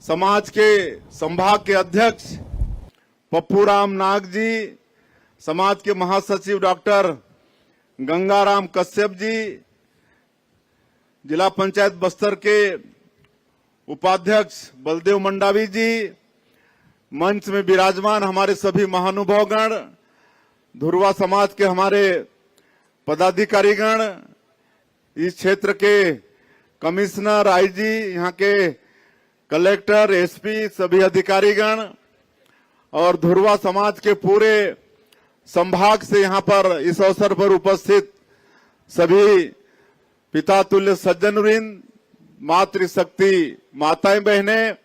समाज के संभाग के अध्यक्ष पप्पूराम नाग जी, समाज के महासचिव डॉक्टर गंगाराम कश्यप जी, जिला पंचायत बस्तर के उपाध्यक्ष बलदेव मंडावी जी, मंच में विराजमान हमारे सभी महानुभावगण, धुरवा समाज के हमारे पदाधिकारीगण, इस क्षेत्र के कमिश्नर, आईजी, यहाँ के कलेक्टर, एसपी, सभी अधिकारीगण और धुरवा समाज के पूरे संभाग से यहाँ पर इस अवसर पर उपस्थित सभी पिता तुल्य सज्जनवृंद, मातृशक्ति माताएं बहनें,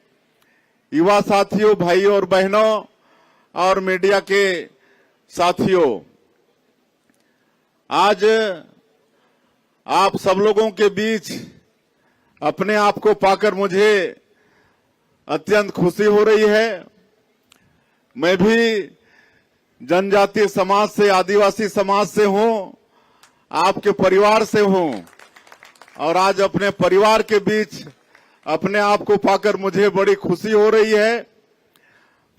युवा साथियों, भाइयों और बहनों और मीडिया के साथियों, आज आप सब लोगों के बीच अपने आप को पाकर मुझे अत्यंत खुशी हो रही है। मैं भी जनजातीय समाज से, आदिवासी समाज से हूं, आपके परिवार से हूं और आज अपने परिवार के बीच अपने आप को पाकर मुझे बड़ी खुशी हो रही है।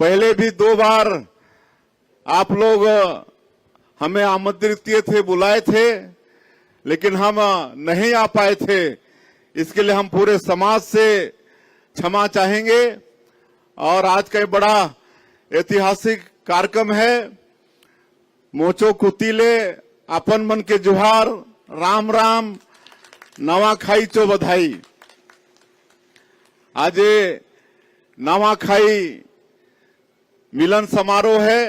पहले भी 2 बार आप लोग हमें आमंत्रित किए थे, बुलाए थे, लेकिन हम नहीं आ पाए थे। इसके लिए हम पूरे समाज से क्षमा चाहेंगे। और आज का बड़ा ऐतिहासिक कार्यक्रम है। मोचो कुतीले अपन मन के जुहार, राम राम, नवाखाई चो बधाई। आज नवाखाई मिलन समारोह है।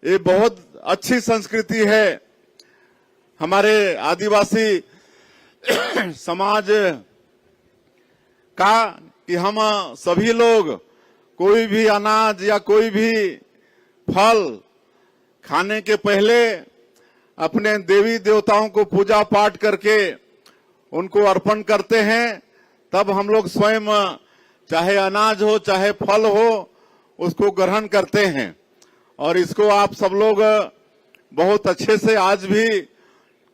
ये बहुत अच्छी संस्कृति है हमारे आदिवासी समाज का कि हम सभी लोग कोई भी अनाज या कोई भी फल खाने के पहले अपने देवी देवताओं को पूजा पाठ करके उनको अर्पण करते हैं। तब हम लोग स्वयं चाहे अनाज हो चाहे फल हो उसको ग्रहण करते हैं। और इसको आप सब लोग बहुत अच्छे से आज भी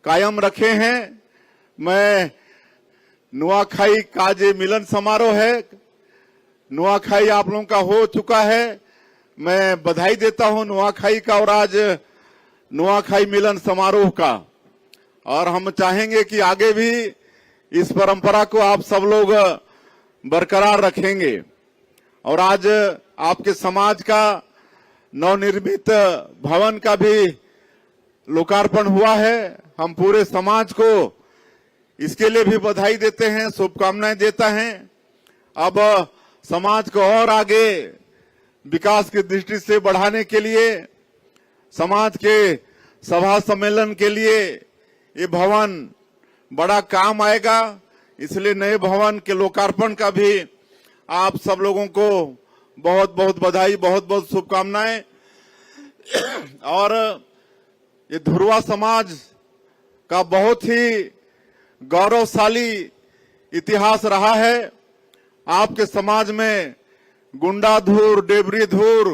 कायम रखे हैं। मैं नुआखाई का जो मिलन समारोह है, नुआखाई आप लोगों का हो चुका है, मैं बधाई देता हूं नुआखाई का और आज नुआखाई मिलन समारोह का। और हम चाहेंगे कि आगे भी इस परंपरा को आप सब लोग बरकरार रखेंगे। और आज आपके समाज का नवनिर्मित भवन का भी लोकार्पण हुआ है। हम पूरे समाज को इसके लिए भी बधाई देते हैं, शुभकामनाएं देता हैं। अब समाज को और आगे विकास की दृष्टि से बढ़ाने के लिए, समाज के सभा सम्मेलन के लिए ये भवन बड़ा काम आएगा। इसलिए नए भवन के लोकार्पण का भी आप सब लोगों को बहुत बहुत बधाई, बहुत बहुत शुभकामनाएं। और ये धुरवा समाज का बहुत ही गौरवशाली इतिहास रहा है। आपके समाज में गुंडाधुर, डेबरीधुर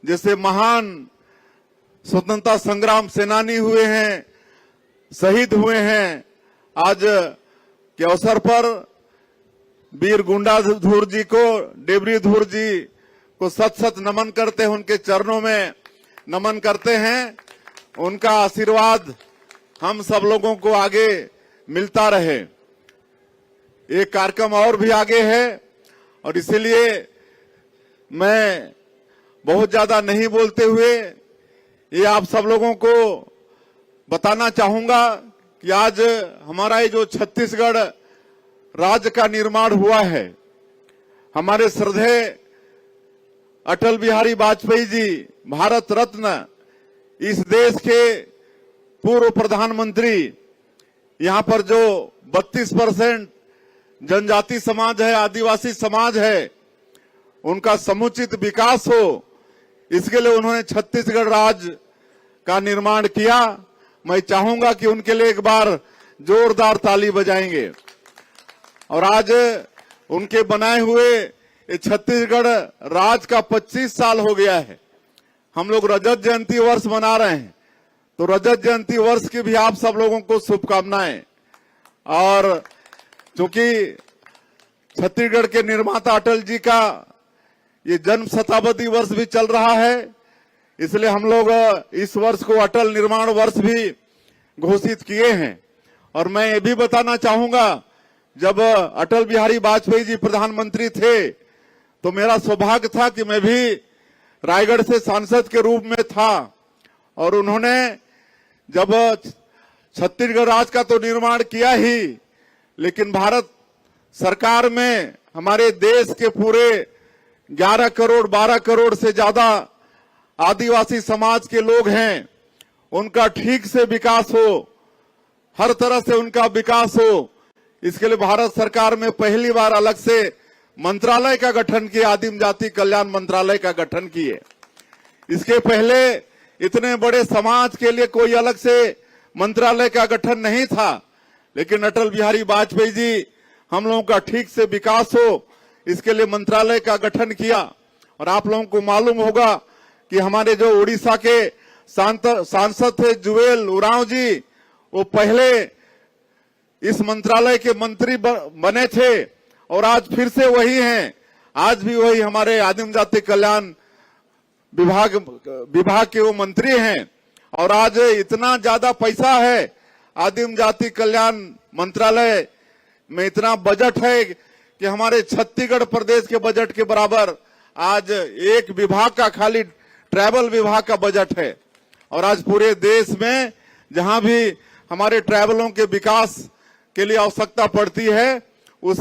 जैसे महान स्वतंत्रता संग्राम सेनानी हुए हैं, शहीद हुए हैं। आज के अवसर पर वीर गुंडाधुर जी को, डेबरीधुर जी को सत सत नमन करते हैं, उनके चरणों में नमन करते हैं। उनका आशीर्वाद हम सब लोगों को आगे मिलता रहे। एक कार्यक्रम और भी आगे है और इसलिए मैं बहुत ज्यादा नहीं बोलते हुए ये आप सब लोगों को बताना चाहूंगा कि आज हमारा ये जो छत्तीसगढ़ राज्य का निर्माण हुआ है, हमारे श्रद्धेय अटल बिहारी वाजपेयी जी, भारत रत्न, इस देश के पूर्व प्रधानमंत्री, यहाँ पर जो 32% जनजाति समाज है, आदिवासी समाज है, उनका समुचित विकास हो, इसके लिए उन्होंने छत्तीसगढ़ राज्य का निर्माण किया। मैं चाहूंगा कि उनके लिए एक बार जोरदार ताली बजाएंगे। और आज उनके बनाए हुए ये छत्तीसगढ़ राज्य का 25 साल हो गया है। हम लोग रजत जयंती वर्ष मना रहे हैं, तो रजत जयंती वर्ष की भी आप सब लोगों को शुभकामनाएं। और चूंकि छत्तीसगढ़ के निर्माता अटल जी का ये जन्म शताब्दी वर्ष भी चल रहा है, इसलिए हम लोग इस वर्ष को अटल निर्माण वर्ष भी घोषित किए हैं। और मैं ये भी बताना चाहूंगा, जब अटल बिहारी वाजपेयी जी प्रधानमंत्री थे तो मेरा सौभाग्य था कि मैं भी रायगढ़ से सांसद के रूप में था, और उन्होंने जब छत्तीसगढ़ राज्य का तो निर्माण किया ही, लेकिन भारत सरकार में हमारे देश के पूरे 11 करोड़ 12 करोड़ से ज्यादा आदिवासी समाज के लोग हैं, उनका ठीक से विकास हो, हर तरह से उनका विकास हो, इसके लिए भारत सरकार में पहली बार अलग से मंत्रालय का गठन किया, आदिम जाति कल्याण मंत्रालय का गठन किए। इसके पहले इतने बड़े समाज के लिए कोई अलग से मंत्रालय का गठन नहीं था, लेकिन अटल बिहारी वाजपेयी जी हम लोगों का ठीक से विकास हो, इसके लिए मंत्रालय का गठन किया। और आप लोगों को मालूम होगा कि हमारे जो उड़ीसा के सांसद थे जुएल उरांव जी, वो पहले इस मंत्रालय के मंत्री बने थे और आज फिर से वही हैं। आज भी वही हमारे आदिम जाति कल्याण विभाग के वो मंत्री हैं। और आज इतना ज्यादा पैसा है आदिम जाति कल्याण मंत्रालय में, इतना बजट है कि हमारे छत्तीसगढ़ प्रदेश के बजट के बराबर आज एक विभाग का, खाली ट्राइबल विभाग का बजट है। और आज पूरे देश में जहां भी हमारे ट्राइबलों के विकास के लिए आवश्यकता पड़ती है, उस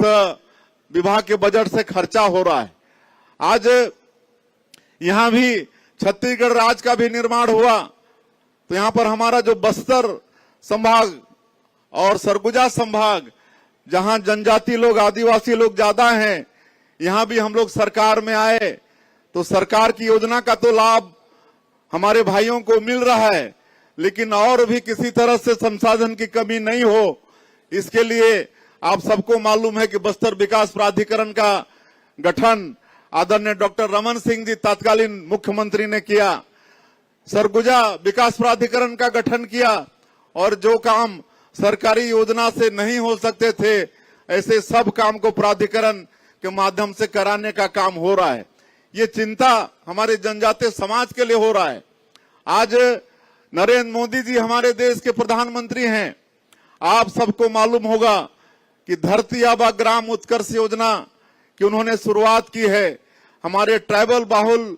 विभाग के बजट से खर्चा हो रहा है। आज यहां भी छत्तीसगढ़ राज्य का भी निर्माण हुआ, तो यहां पर हमारा जो बस्तर संभाग और सरगुजा संभाग, जहां जनजाति लोग आदिवासी लोग ज्यादा हैं, यहां भी हम लोग सरकार में आए तो सरकार की योजना का तो लाभ हमारे भाइयों को मिल रहा है, लेकिन और भी किसी तरह से संसाधन की कमी नहीं हो, इसके लिए आप सबको मालूम है कि बस्तर विकास प्राधिकरण का गठन आदरणीय डॉक्टर रमन सिंह जी तत्कालीन मुख्यमंत्री ने किया, सरगुजा विकास प्राधिकरण का गठन किया, और जो काम सरकारी योजना से नहीं हो सकते थे, ऐसे सब काम को प्राधिकरण के माध्यम से कराने का काम हो रहा है। ये चिंता हमारे जनजातीय समाज के लिए हो रहा है। आज नरेंद्र मोदी जी हमारे देश के प्रधानमंत्री हैं। आप सबको मालूम होगा कि धरती आबा ग्राम उत्कर्ष योजना की उन्होंने शुरुआत की है। हमारे ट्राइबल बाहुल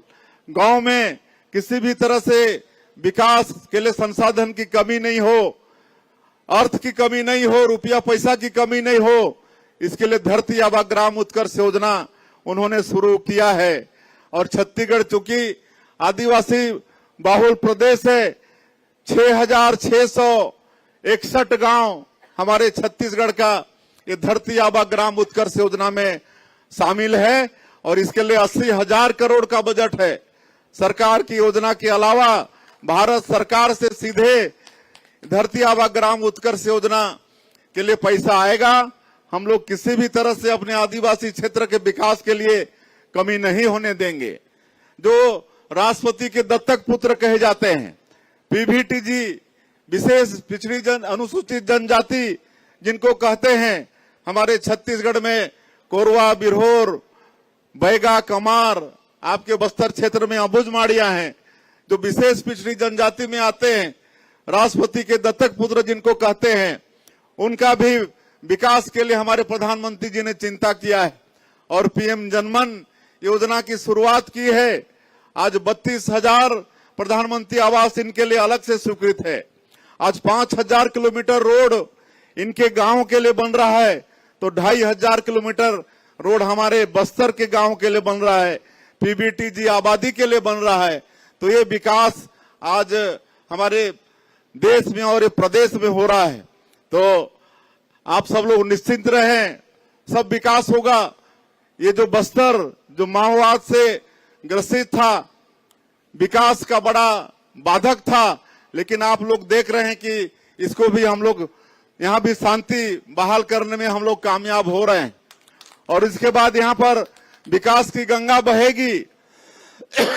गांव में किसी भी तरह से विकास के लिए संसाधन की कमी नहीं हो, अर्थ की कमी नहीं हो, रुपया पैसा की कमी नहीं हो, इसके लिए धरती आबा ग्राम उत्कर्ष योजना उन्होंने शुरू किया है। और छत्तीसगढ़ चूंकि आदिवासी बाहुल प्रदेश है, 6,661 गांव हमारे छत्तीसगढ़ का ये धरती आबा ग्राम उत्कर्ष योजना में शामिल है, और इसके लिए 80,000 करोड़ का बजट है। सरकार की योजना के अलावा भारत सरकार से सीधे धरती आबा ग्राम उत्कर्ष योजना के लिए पैसा आएगा। हम लोग किसी भी तरह से अपने आदिवासी क्षेत्र के विकास के लिए कमी नहीं होने देंगे। जो राष्ट्रपति के दत्तक पुत्र कहे जाते हैं, पीवीटी जी, विशेष पिछड़ी अनुसूचित जनजाति जिनको कहते हैं, हमारे छत्तीसगढ़ में कोरवा, बिरहोर, बैगा, कमार, आपके बस्तर क्षेत्र में अबुझमाड़िया हैं, जो विशेष पिछड़ी जनजाति में आते हैं। राष्ट्रपति के दत्तक पुत्र जिनको कहते हैं, उनका भी विकास के लिए हमारे प्रधानमंत्री जी ने चिंता किया है और पीएम जनमन योजना की शुरुआत की है। आज 32,000 प्रधानमंत्री आवास इनके लिए अलग से स्वीकृत है। आज 5,000 किलोमीटर रोड इनके गांव के लिए बन रहा है, तो 2,500 किलोमीटर रोड हमारे बस्तर के गांव के लिए बन रहा है, पीबीटी जी आबादी के लिए बन रहा है। तो ये विकास आज हमारे देश में और प्रदेश में हो रहा है। तो आप सब लोग निश्चिंत रहें, सब विकास होगा। ये जो बस्तर जो माओवाद से ग्रसित था, विकास का बड़ा बाधक था, लेकिन आप लोग देख रहे हैं कि इसको भी हम लोग यहाँ भी शांति बहाल करने में हम लोग कामयाब हो रहे हैं। और इसके बाद यहाँ पर विकास की गंगा बहेगी।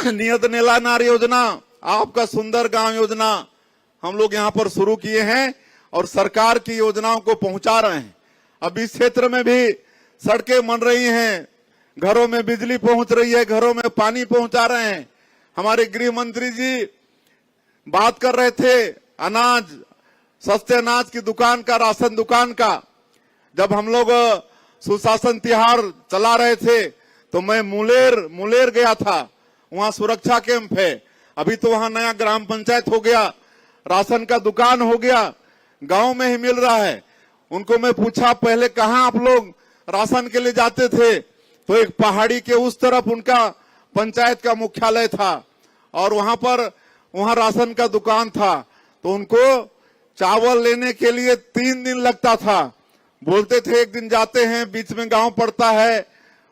नियत नेला नार योजना, आपका सुंदर गांव योजना हम लोग यहाँ पर शुरू किए हैं और सरकार की योजनाओं को पहुंचा रहे हैं। अब इस क्षेत्र में भी सड़कें बन रही हैं, घरों में बिजली पहुंच रही है, घरों में पानी पहुंचा रहे हैं। हमारे गृह मंत्री जी बात कर रहे थे अनाज, सस्ते अनाज की दुकान का, राशन दुकान का। जब हम लोग सुशासन तिहार चला रहे थे तो मैं मुलेर गया था, वहां सुरक्षा कैंप है। अभी तो वहां नया ग्राम पंचायत हो गया, राशन का दुकान हो गया, गांव में ही मिल रहा है। उनको मैं पूछा पहले कहां आप लोग राशन के लिए जाते थे, तो एक पहाड़ी के उस तरफ उनका पंचायत का मुख्यालय था और वहां राशन का दुकान था। तो उनको चावल लेने के लिए 3 दिन लगता था। बोलते थे एक दिन जाते हैं, बीच में गांव पड़ता है,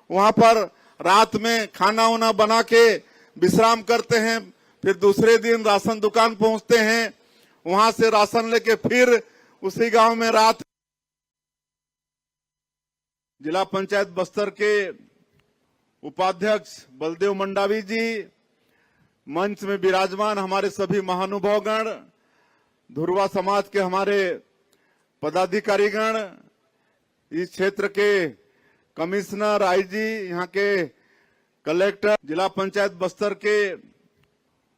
वहां पर रात में खाना वाना बना के विश्राम करते हैं, फिर दूसरे दिन राशन दुकान पहुंचते हैं, वहां से राशन लेके फिर उसी गांव में रात। जिला पंचायत बस्तर के उपाध्यक्ष बलदेव मंडावी जी, मंच में विराजमान हमारे सभी महानुभावगण, धुरवा समाज के हमारे पदाधिकारीगण, इस क्षेत्र के कमिश्नर, आईजी, यहाँ के कलेक्टर, जिला पंचायत बस्तर के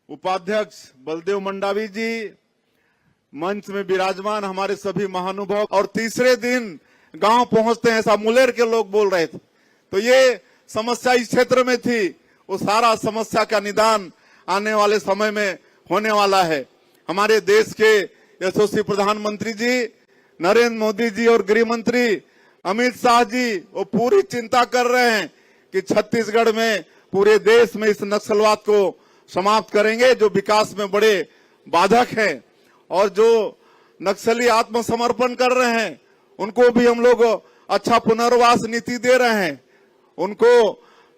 उपाध्यक्ष बलदेव मंडावी जी, मंच में विराजमान हमारे सभी महानुभाव। और तीसरे दिन गांव पहुंचते हैं, ऐसा मुलेर के लोग बोल रहे थे। तो ये समस्या इस क्षेत्र में थी, वो सारा समस्या का निदान आने वाले समय में होने वाला है। हमारे देश के यशस्वी प्रधानमंत्री जी नरेंद्र मोदी जी और गृह मंत्री अमित शाह जी वो पूरी चिंता कर रहे हैं कि छत्तीसगढ़ में, पूरे देश में इस नक्सलवाद को समाप्त करेंगे, जो विकास में बड़े बाधक हैं। और जो नक्सली आत्मसमर्पण कर रहे हैं उनको भी हम लोग अच्छा पुनर्वास नीति दे रहे हैं। उनको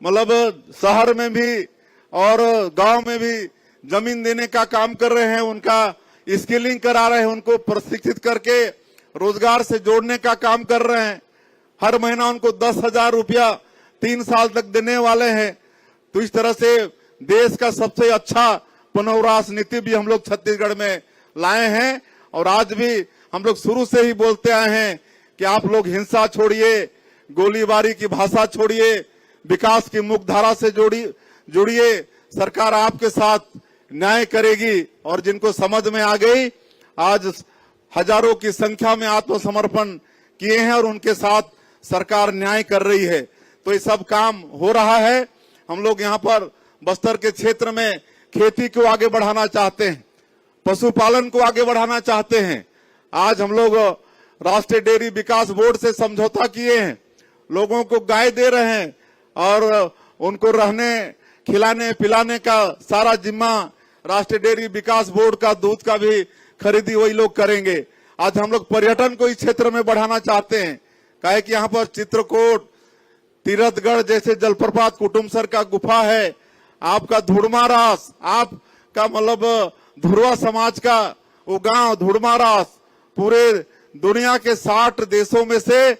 मतलब शहर में भी और गांव में भी जमीन देने का काम कर रहे हैं, उनका स्किलिंग करा रहे हैं, उनको प्रशिक्षित करके रोजगार से जोड़ने का काम कर रहे हैं। हर महीना उनको 10,000 रुपया 3 साल तक देने वाले हैं। तो इस तरह से देश का सबसे अच्छा पुनर्वास नीति भी हम लोग छत्तीसगढ़ में लाए हैं। और आज भी हम लोग शुरू से ही बोलते आए हैं कि आप लोग हिंसा छोड़िए, गोलीबारी की भाषा छोड़िए, विकास की मुख्यधारा से जुड़िए। सरकार आपके साथ न्याय करेगी। और जिनको समझ में आ गई, आज हजारों की संख्या में आत्मसमर्पण किए हैं और उनके साथ सरकार न्याय कर रही है। तो ये सब काम हो रहा है। हम लोग यहाँ पर बस्तर के क्षेत्र में खेती को आगे बढ़ाना चाहते हैं, पशुपालन को आगे बढ़ाना चाहते हैं। आज हम लोग राष्ट्रीय डेयरी विकास बोर्ड से समझौता किए हैं, लोगों को गाय दे रहे हैं और उनको रहने, खिलाने पिलाने का सारा जिम्मा राष्ट्रीय डेयरी विकास बोर्ड का, दूध का भी खरीदी वही लोग करेंगे। आज हम लोग पर्यटन को इस क्षेत्र में बढ़ाना चाहते हैं, काहे कि यहाँ पर चित्रकूट, तीरथगढ़ जैसे जलप्रपात, कुटुमसर का गुफा है, आपका धुड़मारास, आपका मतलब धुरवा समाज का वो गांव धुड़मारास, पूरे दुनिया के 60 देशों में से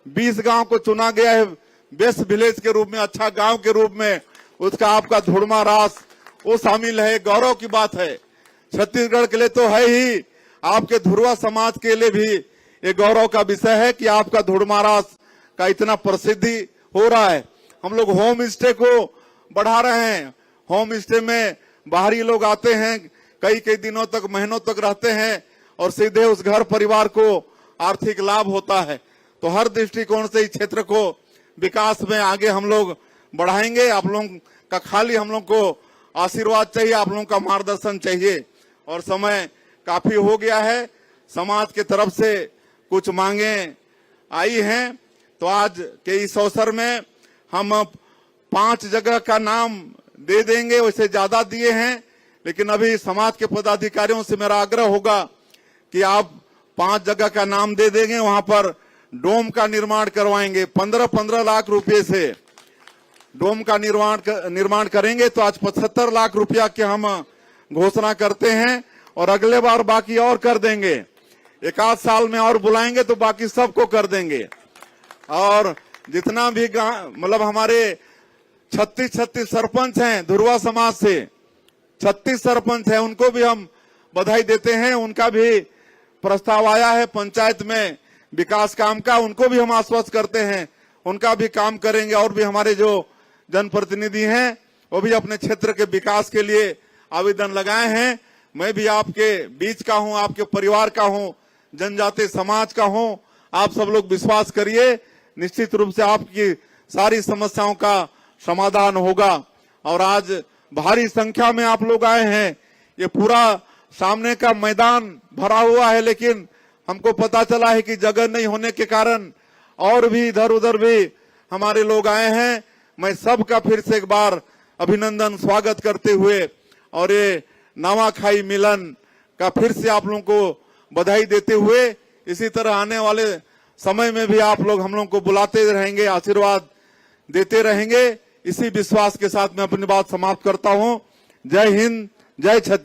20 गांव को चुना गया है बेस्ट विलेज के रूप में, अच्छा गांव के रूप में। उसका आपका धुड़मारास वो शामिल है। गौरव की बात है, छत्तीसगढ़ के लिए तो है ही, आपके धुरवा समाज के लिए भी ये गौरव का विषय है कि आपका धुड़मारास का इतना प्रसिद्धि हो रहा है। हम लोग होम स्टे को बढ़ा रहे हैं। होम स्टे में बाहरी लोग आते हैं, कई दिनों तक, महीनों तक रहते हैं और सीधे उस घर परिवार को आर्थिक लाभ होता है। तो हर दृष्टिकोण से इस क्षेत्र को विकास में आगे हम लोग बढ़ाएंगे। आप लोगों का खाली हम लोग को आशीर्वाद चाहिए, आप लोगों का मार्गदर्शन चाहिए। और समय काफी हो गया है, समाज के तरफ से कुछ मांगे आई हैं। तो आज के इस अवसर में हम 5 जगह का नाम दे देंगे, वैसे ज्यादा दिए हैं, लेकिन अभी समाज के पदाधिकारियों से मेरा आग्रह होगा कि आप 5 जगह का नाम दे देंगे, वहां पर डोम का निर्माण करवाएंगे। 15-15 लाख रुपए से डोम का निर्माण करेंगे। तो आज 75 लाख रुपया के हम घोषणा करते हैं और अगले बार बाकी और कर देंगे। 1 साल में और बुलाएंगे तो बाकी सबको कर देंगे। और जितना भी मतलब हमारे 36 सरपंच हैं धुरवा समाज से, 36 सरपंच हैं, उनको भी हम बधाई देते हैं। उनका भी प्रस्ताव आया है पंचायत में विकास काम का, उनको भी हम आश्वस्त करते हैं उनका भी काम करेंगे। और भी हमारे जो जनप्रतिनिधि हैं वो भी अपने क्षेत्र के विकास के लिए आवेदन लगाए हैं। मैं भी आपके बीच का हूं, आपके परिवार का हूं, जनजातीय समाज का हूं। आप सब लोग विश्वास करिए, निश्चित रूप से आपकी सारी समस्याओं का समाधान होगा। और आज भारी संख्या में आप लोग आए हैं। ये पूरा सामने का मैदान भरा हुआ है, लेकिन हमको पता चला है कि जगह नहीं होने के कारण और भी इधर उधर भी हमारे लोग आए हैं। मैं सबका फिर से एक बार अभिनंदन, स्वागत करते हुए और ये नवाखाई मिलन का फिर से आप लोगों को बधाई देते हुए, इसी तरह आने वाले समय में भी आप लोग हम लोग को बुलाते रहेंगे, आशीर्वाद देते रहेंगे। इसी विश्वास के साथ मैं अपनी बात समाप्त करता हूं। जय हिंद, जय छत्तीसगढ़।